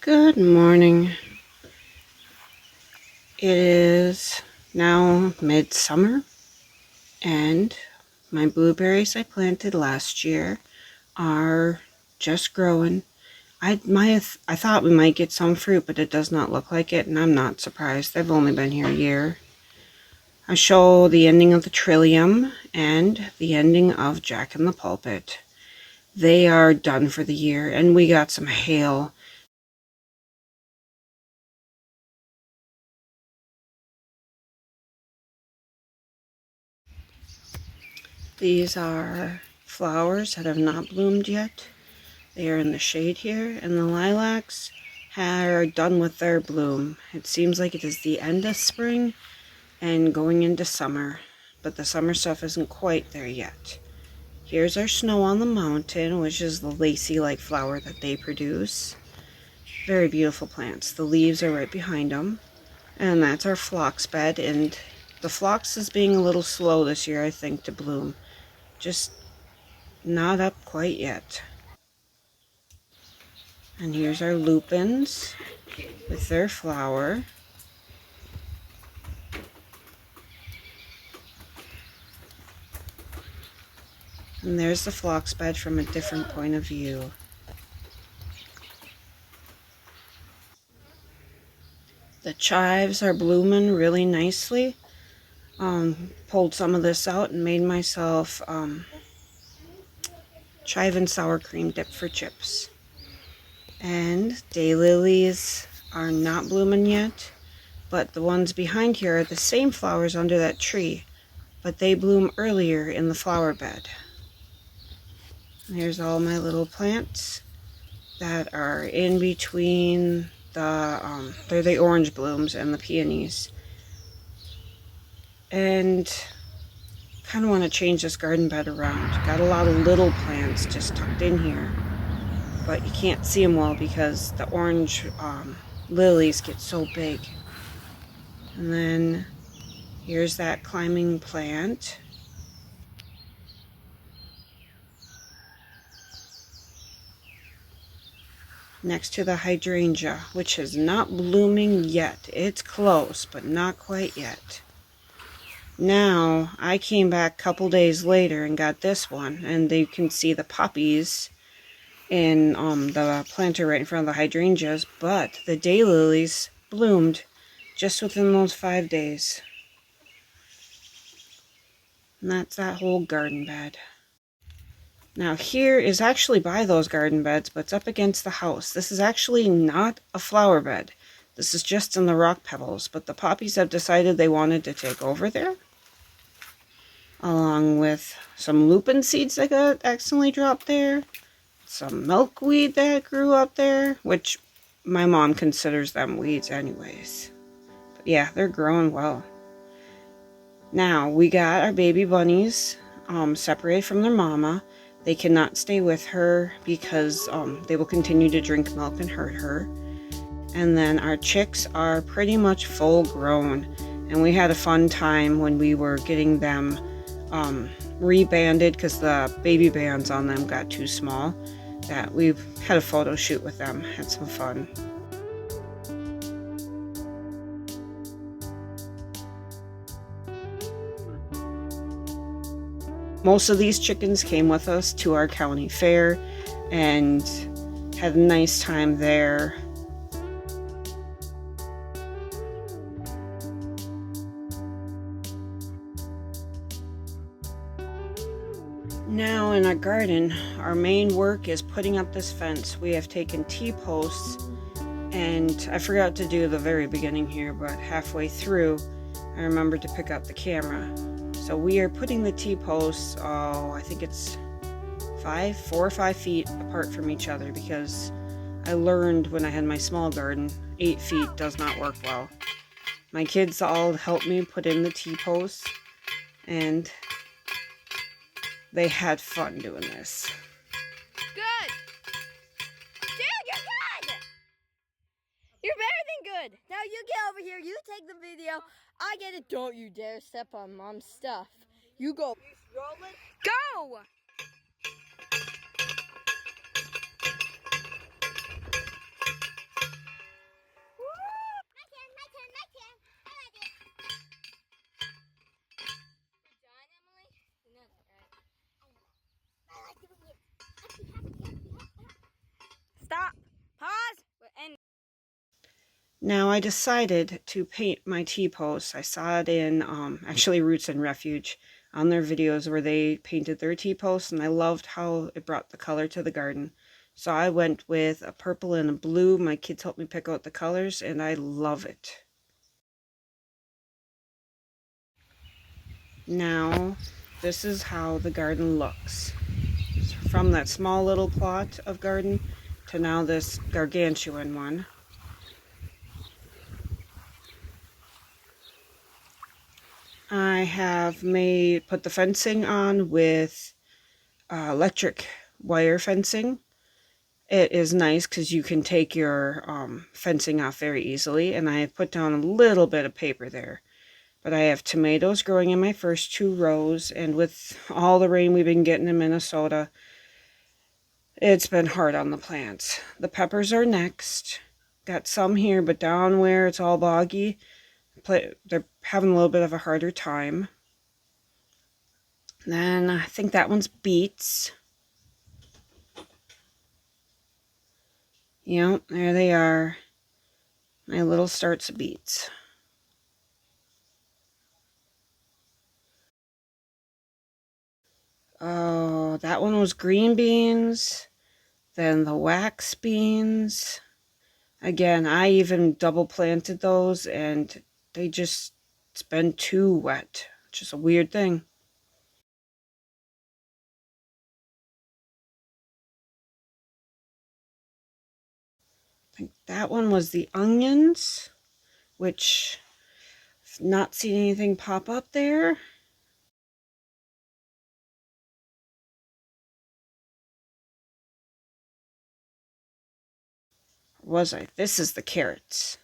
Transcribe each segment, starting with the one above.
Good morning. It is now midsummer, and my blueberries I planted last year are just growing. I thought we might get some fruit, but it does not look like it, and I'm not surprised. They've only been here a year. I show the ending of the Trillium and the ending of Jack in the Pulpit. They are done for the year, and we got some hail. These are flowers that have not bloomed yet. They are in the shade here, and the lilacs are done with their bloom. It seems like it is the end of spring and going into summer, but the summer stuff isn't quite there yet. Here's our snow on the mountain, which is the lacy-like flower that they produce. Very beautiful plants. The leaves are right behind them. And that's our phlox bed, and the phlox is being a little slow this year, I think, to bloom. Just not up quite yet. And here's our lupins with their flower. And there's the phlox bed from a different point of view. The chives are blooming really nicely. Pulled some of this out and made myself chive and sour cream dip for chips. And daylilies are not blooming yet, but the ones behind here are the same flowers under that tree, but they bloom earlier in the flower bed. And here's all my little plants that are in between they're the orange blooms and the peonies. And kind of want to change this garden bed around. Got a lot of little plants just tucked in here, but you can't see them well because the orange lilies get so big. And then here's that climbing plant. Next to the hydrangea, which is not blooming yet. It's close, but not quite yet. Now, I came back a couple days later and got this one, and you can see the poppies in the planter right in front of the hydrangeas, but the daylilies bloomed just within those 5 days. And that's that whole garden bed. Now here is actually by those garden beds, but it's up against the house. This is actually not a flower bed. This is just in the rock pebbles, but the poppies have decided they wanted to take over there. Along with some lupin seeds that got accidentally dropped there. Some milkweed that grew up there, which my mom considers them weeds anyways. But yeah, they're growing well. Now, we got our baby bunnies separated from their mama. They cannot stay with her because they will continue to drink milk and hurt her. And then our chicks are pretty much full grown. And we had a fun time when we were getting them rebanded because the baby bands on them got too small. That we've had a photo shoot with them. Had some fun. Most of these chickens came with us to our county fair and had a nice time there. Now in our garden, our main work is putting up this fence. We have taken T-posts, and I forgot to do the very beginning here, but halfway through I remembered to pick up the camera. So we are putting the T-posts, I think it's 4 or 5 feet apart from each other, because I learned when I had my small garden, 8 feet does not work well. My kids all helped me put in the T-posts, and they had fun doing this. Good! Dude, you're good! You're better than good! Now you get over here, you take the video, I get it. Don't you dare step on Mom's stuff. You go. Rolling. Go! Now I decided to paint my T-posts. I saw it in actually Roots and Refuge on their videos where they painted their T-posts, and I loved how it brought the color to the garden. So I went with a purple and a blue. My kids helped me pick out the colors, and I love it. Now, this is how the garden looks. From that small little plot of garden to now this gargantuan one. I have put the fencing on with electric wire fencing. It is nice because you can take your fencing off very easily, and I have put down a little bit of paper there. But I have tomatoes growing in my first 2 rows, and with all the rain we've been getting in Minnesota, it's been hard on the plants. The peppers are next. Got some here, but down where it's all boggy, they're having a little bit of a harder time. Then I think that one's beets. Yep, there they are. My little starts of beets. Oh, that one was green beans. Then the wax beans. Again, I even double planted those, and it's been too wet, which is a weird thing. I think that one was the onions, which I've not seen anything pop up there. This is the carrots.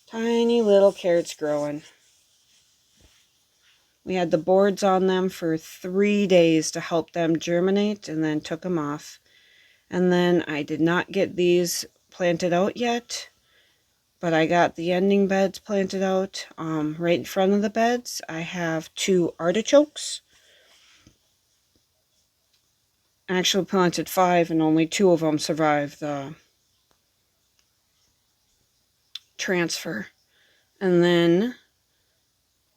Tiny little carrots growing. We had the boards on them for 3 days to help them germinate, and then took them off. And then I did not get these planted out yet, but I got the ending beds planted out. Right in front of the beds, I have 2 artichokes. I actually planted 5, and only 2 of them survived the transfer. And then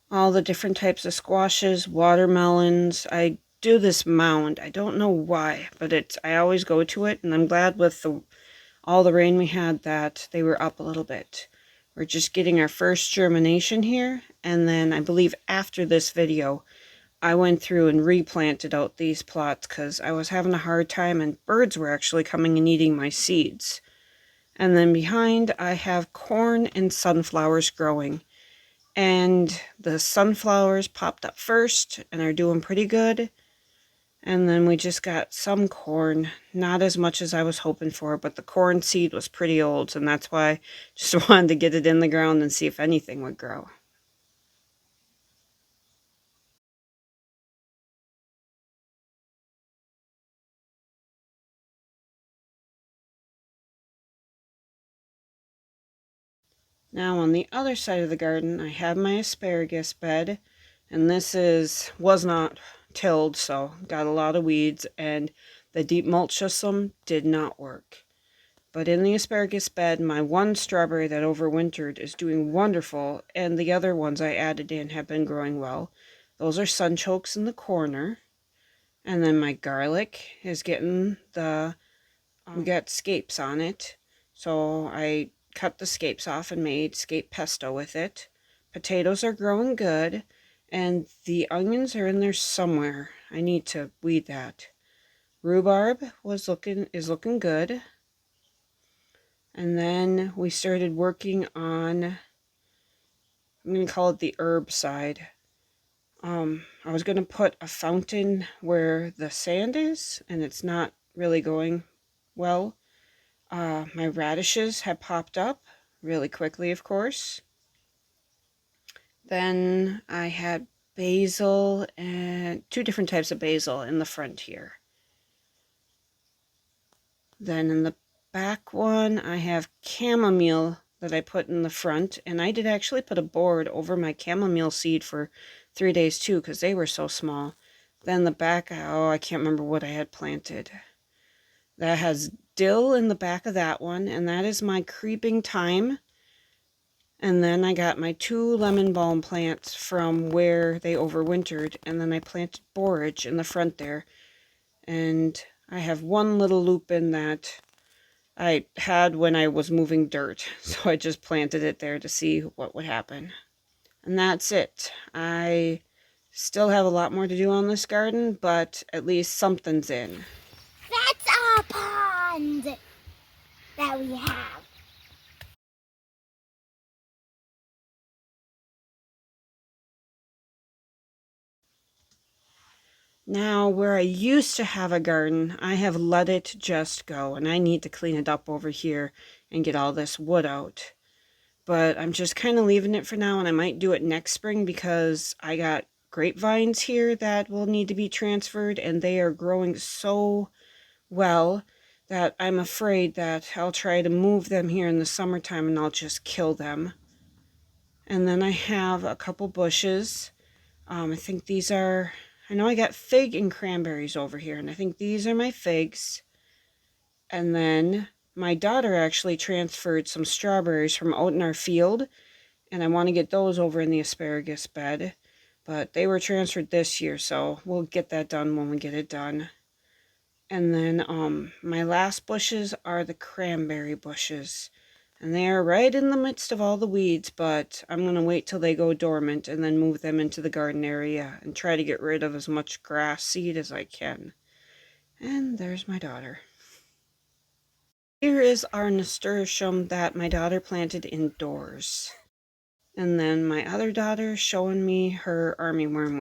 all the different types of squashes, watermelons. I do this mound. I don't know why, but I always go to it, and I'm glad with all the rain we had that they were up a little bit. We're just getting our first germination here, and then I believe after this video, I went through and replanted out these plots because I was having a hard time, and birds were actually coming and eating my seeds. And then behind, I have corn and sunflowers growing. And the sunflowers popped up first and are doing pretty good. And then we just got some corn, not as much as I was hoping for, but the corn seed was pretty old, and that's why I just wanted to get it in the ground and see if anything would grow. Now on the other side of the garden, I have my asparagus bed, and this was not tilled, so got a lot of weeds, and the deep mulch system did not work. But in the asparagus bed, my one strawberry that overwintered is doing wonderful, and the other ones I added in have been growing well. Those are sunchokes in the corner. And then my garlic is getting we got scapes on it. So I cut the scapes off and made scape pesto with it. Potatoes are growing good, and the onions are in there somewhere. I need to weed that. Rhubarb is looking good. And then we started working on, I'm going to call it the herb side. I was going to put a fountain where the sand is, and it's not really going well. My radishes have popped up really quickly, of course. Then I had basil and 2 different types of basil in the front here. Then in the back one, I have chamomile that I put in the front, and I did actually put a board over my chamomile seed for 3 days too, because they were so small. Then the back, I can't remember what I had planted. That has dill in the back of that one, and that is my creeping thyme. And then I got my 2 lemon balm plants from where they overwintered, and then I planted borage in the front there. And I have 1 little lupin that I had when I was moving dirt, so I just planted it there to see what would happen. And that's it. I still have a lot more to do on this garden, but at least something's in. That's our pond that we have. Now, where I used to have a garden, I have let it just go, and I need to clean it up over here and get all this wood out. But I'm just kind of leaving it for now, and I might do it next spring because I got grapevines here that will need to be transferred, and they are growing so well that I'm afraid that I'll try to move them here in the summertime and I'll just kill them. And then I have a couple bushes. I think these are, I know I got fig and cranberries over here, and I think these are my figs. And then my daughter actually transferred some strawberries from out in our field, and I want to get those over in the asparagus bed. But they were transferred this year, so we'll get that done when we get it done. And then my last bushes are the cranberry bushes. And they are right in the midst of all the weeds, but I'm going to wait till they go dormant and then move them into the garden area and try to get rid of as much grass seed as I can. And there's my daughter. Here is our nasturtium that my daughter planted indoors. And then my other daughter showing me her armyworm.